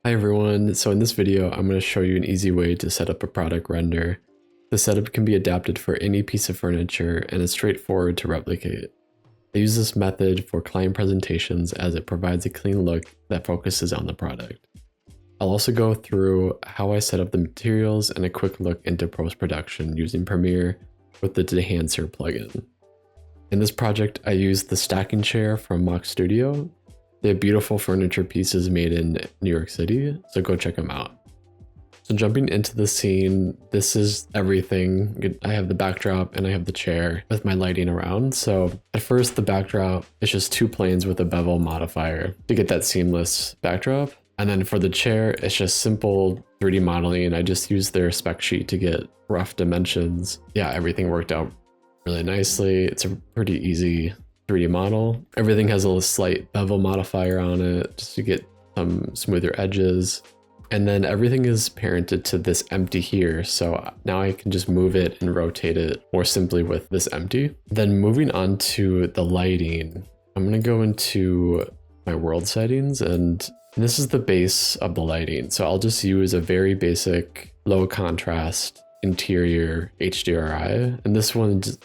Hi everyone, so in this video I'm going to show you an easy way to set up a product render. The setup can be adapted for any piece of furniture and is straightforward to replicate. I use this method for client presentations as it provides a clean look that focuses on the product. I'll also go through how I set up the materials and a quick look into post-production using Premiere with the Dehancer plugin. In this project I used the stacking chair from Mock Studio. They have beautiful furniture pieces made in New York City, so go check them out. So jumping into the scene, this is everything. I have the backdrop and I have the chair with my lighting around. So at first the backdrop is just two planes with a bevel modifier to get that seamless backdrop. And then for the chair, it's just simple 3D modeling. I just used their spec sheet to get rough dimensions. Yeah, everything worked out really nicely. It's a pretty easy 3D model. Everything has a slight bevel modifier on it just to get some smoother edges. And then everything is parented to this empty here. So now I can just move it and rotate it more simply with this empty. Then moving on to the lighting, I'm gonna go into my world settings and this is the base of the lighting. So I'll just use a very basic low contrast interior HDRI, and this one's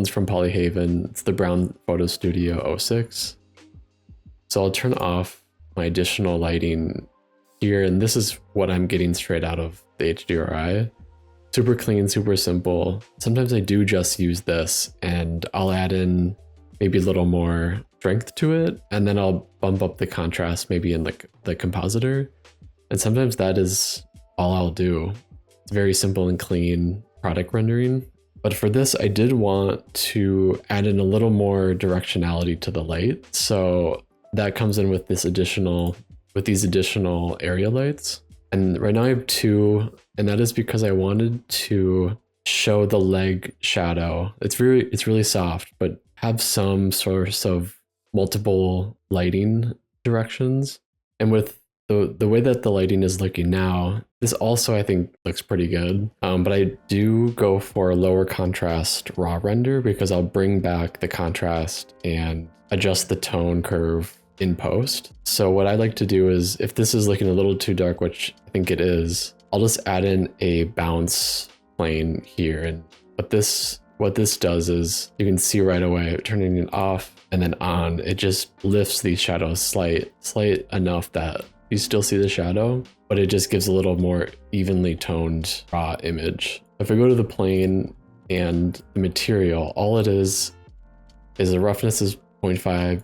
from Polyhaven. It's the Brown Photo Studio 06. So I'll turn off my additional lighting here, and this is what I'm getting straight out of the HDRI. Super clean, super simple. Sometimes I do just use this and I'll add in maybe a little more strength to it, and then I'll bump up the contrast maybe in like the compositor. And sometimes that is all I'll do. It's very simple and clean product rendering. But for this, I did want to add in a little more directionality to the light. So that comes in with these additional area lights. And right now I have two, and that is because I wanted to show the leg shadow. It's really soft, but have some source of multiple lighting directions. And with the way that the lighting is looking now, this also I think looks pretty good. But I do go for a lower contrast raw render because I'll bring back the contrast and adjust the tone curve in post. So what I like to do is, if this is looking a little too dark, which I think it is, I'll just add in a bounce plane here. And what this does is, you can see right away, turning it off and then on, it just lifts these shadows slight enough that you still see the shadow, but it just gives a little more evenly toned raw image. If I go to the plane and the material, all it is the roughness is 0.5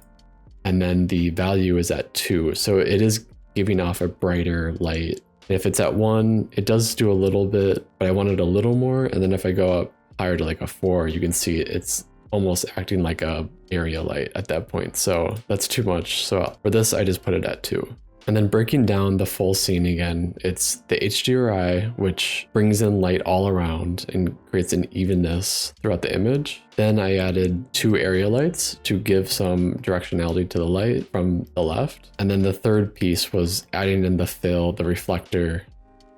and then the value is at 2. So it is giving off a brighter light. If it's at 1, it does do a little bit, but I wanted a little more. And then if I go up higher to like a 4, you can see it's almost acting like a area light at that point. So that's too much. So for this, I just put it at 2. And then breaking down the full scene again, it's the HDRI, which brings in light all around and creates an evenness throughout the image. Then I added 2 area lights to give some directionality to the light from the left. And then the third piece was adding in the fill, the reflector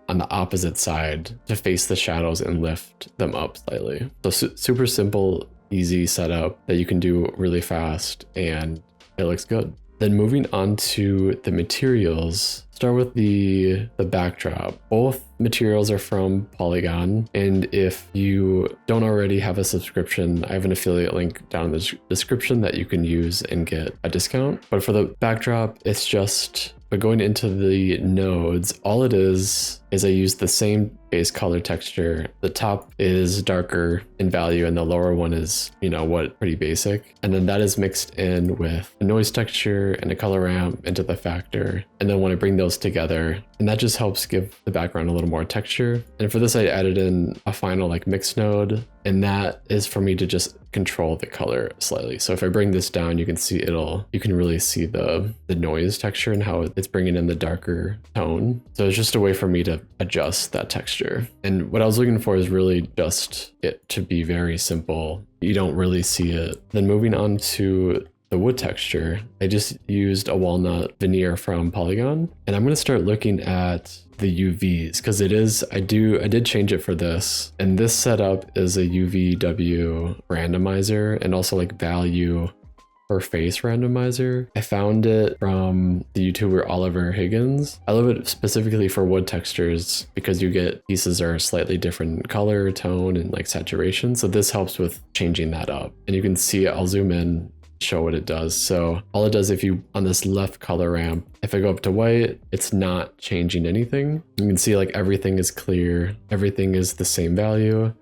on the opposite side to face the shadows and lift them up slightly. So super simple, easy setup that you can do really fast, and it looks good. Then moving on to the materials, start with the backdrop. Both materials are from Polygon, and if you don't already have a subscription, I have an affiliate link down in the description that you can use and get a discount. But for the backdrop, it's just, but going into the nodes, all it is I use the same base color texture. The top is darker in value and the lower one is, pretty basic. And then that is mixed in with a noise texture and a color ramp into the factor. And then when I bring those together, and that just helps give the background a little more texture. And for this, I added in a final mix node, and that is for me to just control the color slightly. So if I bring this down, you can see you can really see the noise texture and how it's bringing in the darker tone. So it's just a way for me to adjust that texture. And what I was looking for is really just it to be very simple. You don't really see it. Then moving on to the wood texture, I just used a walnut veneer from Polygon, and I'm going to start looking at the UVs because I did change it for this, and this setup is a UVW randomizer and also value per face randomizer. I found it from the YouTuber Oliver Higgins. I love it specifically for wood textures because you get pieces that are slightly different color, tone, and like saturation. So this helps with changing that up. And you can see, I'll zoom in, show what it does. So all it does, if you on this left color ramp, if I go up to white, it's not changing anything. You can see like everything is clear, everything is the same value.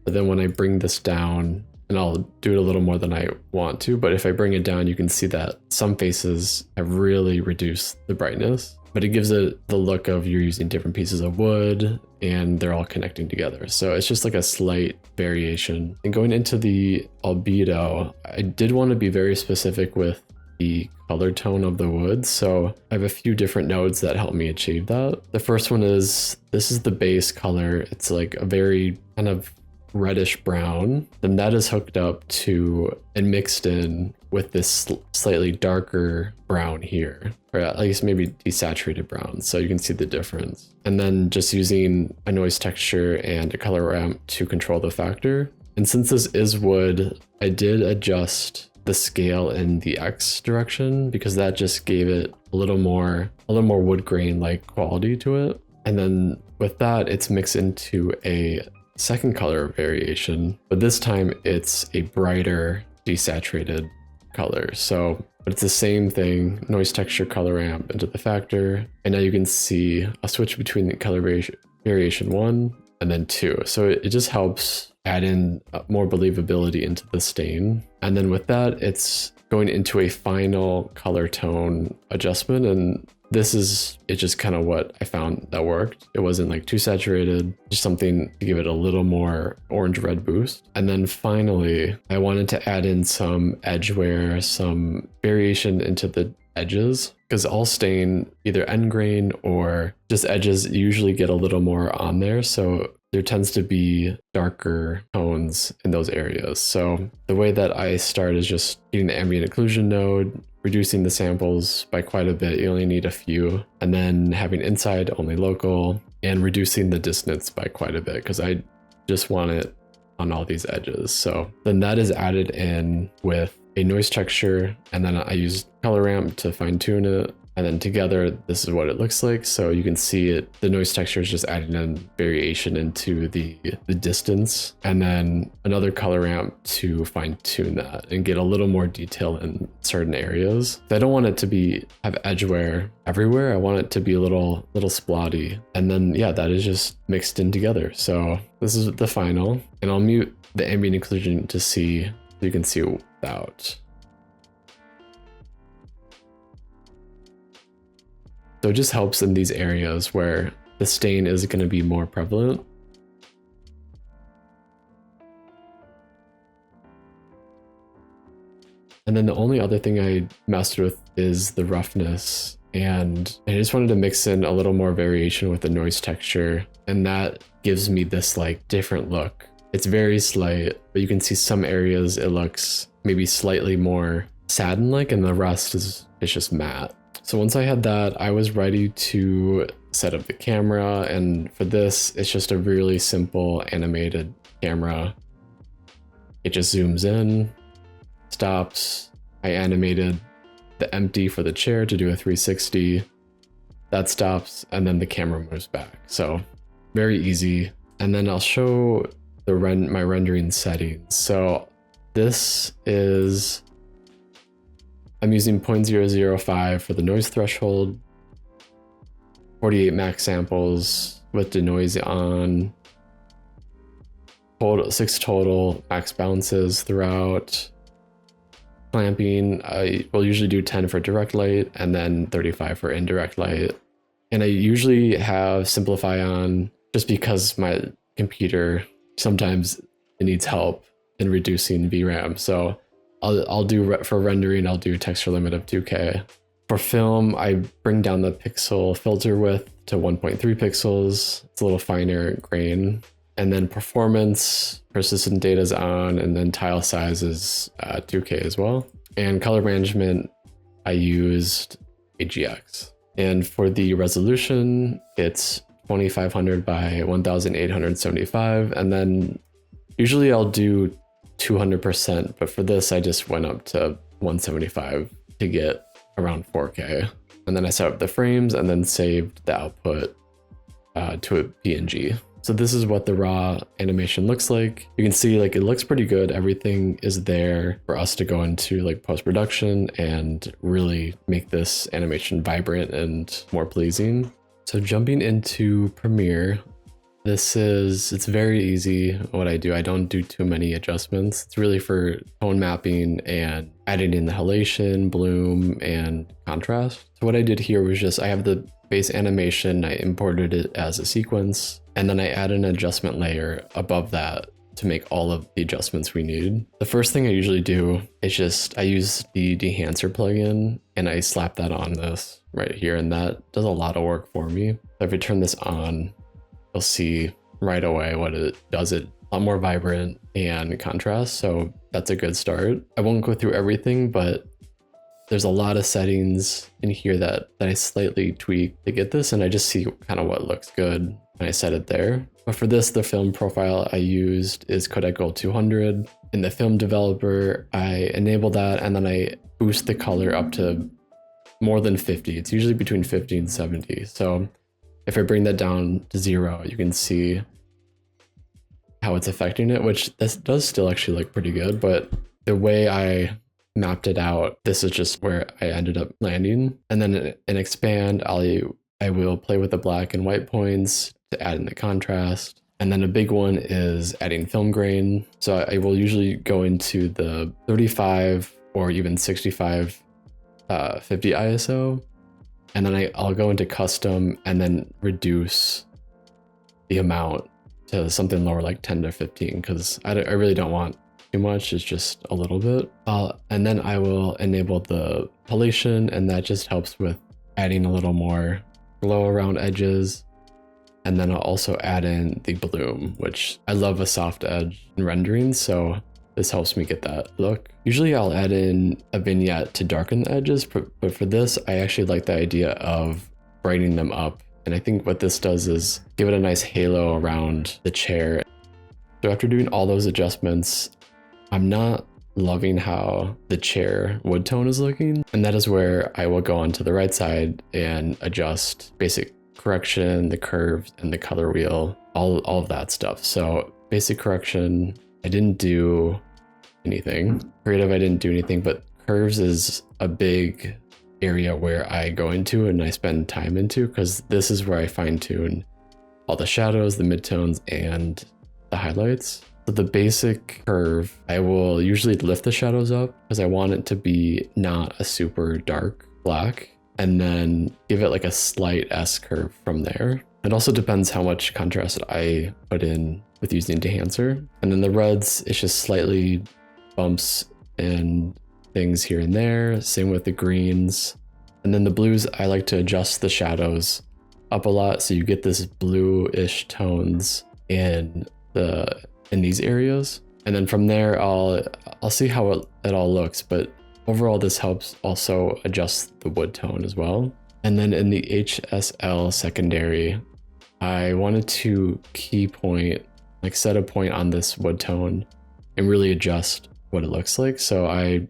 But then when I bring this down, and I'll do it a little more than I want to, but if I bring it down, you can see that some faces have really reduced the brightness, but it gives it the look of you're using different pieces of wood and they're all connecting together. So it's just like a slight variation. And going into the albedo, I did want to be very specific with the color tone of the wood. So I have a few different nodes that help me achieve that. The first one is, this is the base color. It's like a very kind of reddish brown. Then that is hooked up to and mixed in with this slightly darker brown here, or at least maybe desaturated brown. So you can see the difference. And then just using a noise texture and a color ramp to control the factor. And since this is wood, I did adjust the scale in the X direction because that just gave it a little more wood grain like quality to it. And then with that, it's mixed into a second color variation, but this time it's a brighter desaturated color. So, but it's the same thing, noise texture, color ramp into the factor. And now you can see a switch between the color variation 1 and then 2. So it just helps add in more believability into the stain. And then with that, it's going into a final color tone adjustment. And this is, it's just kind of what I found that worked. It wasn't like too saturated, just something to give it a little more orange-red boost. And then finally, I wanted to add in some edge wear, some variation into the edges, because all stain, either end grain or just edges, usually get a little more on there. So there tends to be darker tones in those areas. So the way that I start is just getting the ambient occlusion node, reducing the samples by quite a bit. You only need a few, and then having inside only local and reducing the distance by quite a bit because I just want it on all these edges. So then that is added in with a noise texture, and then I use color ramp to fine tune it. And then together, this is what it looks like. So you can see it, the noise texture is just adding in variation into the distance, and then another color ramp to fine tune that and get a little more detail in certain areas. I don't want it to have edge wear everywhere. I want it to be a little splotty. And then, yeah, that is just mixed in together. So this is the final, and I'll mute the ambient occlusion to see, so you can see without. So it just helps in these areas where the stain is going to be more prevalent. And then the only other thing I messed with is the roughness. And I just wanted to mix in a little more variation with the noise texture. And that gives me this like different look. It's very slight, but you can see some areas it looks maybe slightly more satin-like, and the rest is just matte. So once I had that, I was ready to set up the camera, and for this, it's just a really simple animated camera. It just zooms in, stops. I animated the empty for the chair to do a 360. That stops, and then the camera moves back. So very easy. And then I'll show my rendering settings. So this is, I'm using 0.005 for the noise threshold, 48 max samples with denoise on, 6 total max bounces throughout. Clamping, I will usually do 10 for direct light and then 35 for indirect light. And I usually have simplify on just because my computer sometimes it needs help in reducing VRAM. So I'll do, for rendering, I'll do texture limit of 2K. For film, I bring down the pixel filter width to 1.3 pixels. It's a little finer grain. And then performance, persistent data is on, and then tile size is 2K as well. And color management, I used AGX. And for the resolution, it's 2500 by 1875. And then usually I'll do 200%, but for this I just went up to 175 to get around 4K. And then I set up the frames and then saved the output to a PNG. So this is what the raw animation looks like. You can see like it looks pretty good. Everything is there for us to go into like post-production and really make this animation vibrant and more pleasing. So jumping into Premiere, it's very easy what I do. I don't do too many adjustments. It's really for tone mapping and adding in the halation, bloom, and contrast. So what I did here was just, I have the base animation, I imported it as a sequence, and then I add an adjustment layer above that to make all of the adjustments we need. The first thing I usually do is just, I use the Dehancer plugin and I slap that on this right here, and that does a lot of work for me. So if I turn this on, you'll see right away what it does. It a lot more vibrant and contrast, so that's a good start. I won't go through everything, but there's a lot of settings in here that I slightly tweak to get this, and I just see kind of what looks good and I set it there. But for this, the film profile I used is Codec Gold 200. In the film developer, I enable that, and then I boost the color up to more than 50. It's usually between 50 and 70. So if I bring that down to 0, you can see how it's affecting it, which this does still actually look pretty good, but the way I mapped it out, this is just where I ended up landing. And then in expand, I will play with the black and white points to add in the contrast. And then a big one is adding film grain. So I will usually go into the 35 or even 65 50 ISO. And then I'll go into custom and then reduce the amount to something lower, like 10 to 15, because I really don't want too much. It's just a little bit. And then I will enable the halation, and that just helps with adding a little more glow around edges. And then I'll also add in the bloom, which I love a soft edge in rendering, so this helps me get that look. Usually I'll add in a vignette to darken the edges, but for this, I actually like the idea of brightening them up. And I think what this does is give it a nice halo around the chair. So after doing all those adjustments, I'm not loving how the chair wood tone is looking. And that is where I will go onto the right side and adjust basic correction, the curves, and the color wheel, all of that stuff. So basic correction, I didn't do anything. Creative, I didn't do anything, but curves is a big area where I go into and I spend time into, because this is where I fine tune all the shadows, the midtones, and the highlights. So the basic curve, I will usually lift the shadows up because I want it to be not a super dark black, and then give it like a slight S curve from there. It also depends how much contrast I put in with using Dehancer. And then the reds, it's just slightly bumps and things here and there. Same with the greens. And then the blues, I like to adjust the shadows up a lot, so you get this bluish tones in these areas. And then from there, I'll see how it all looks, but overall this helps also adjust the wood tone as well. And then in the HSL secondary, I wanted to key point, like set a point on this wood tone and really adjust what it looks like. So I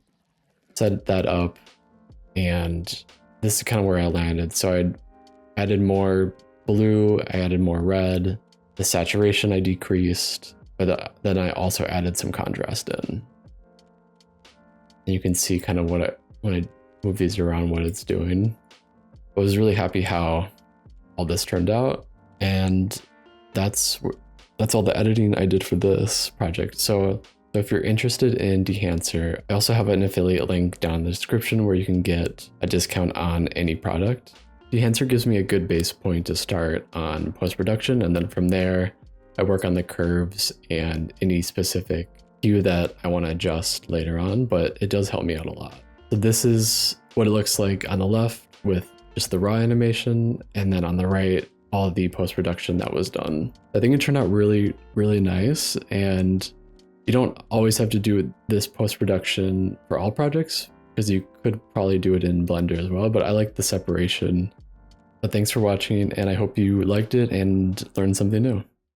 set that up, and this is kind of where I landed. So I added more blue, I added more red, the saturation I decreased, but then I also added some contrast in. And you can see kind of when I move these around, what it's doing. I was really happy how all this turned out, and that's all the editing I did for this project. So if you're interested in Dehancer, I also have an affiliate link down in the description where you can get a discount on any product. Dehancer gives me a good base point to start on post-production, and then from there, I work on the curves and any specific hue that I want to adjust later on, but it does help me out a lot. So this is what it looks like on the left with just the raw animation, and then on the right, all of the post-production that was done. I think it turned out really, really nice, and you don't always have to do this post-production for all projects, because you could probably do it in Blender as well, but I like the separation. But thanks for watching, and I hope you liked it and learned something new.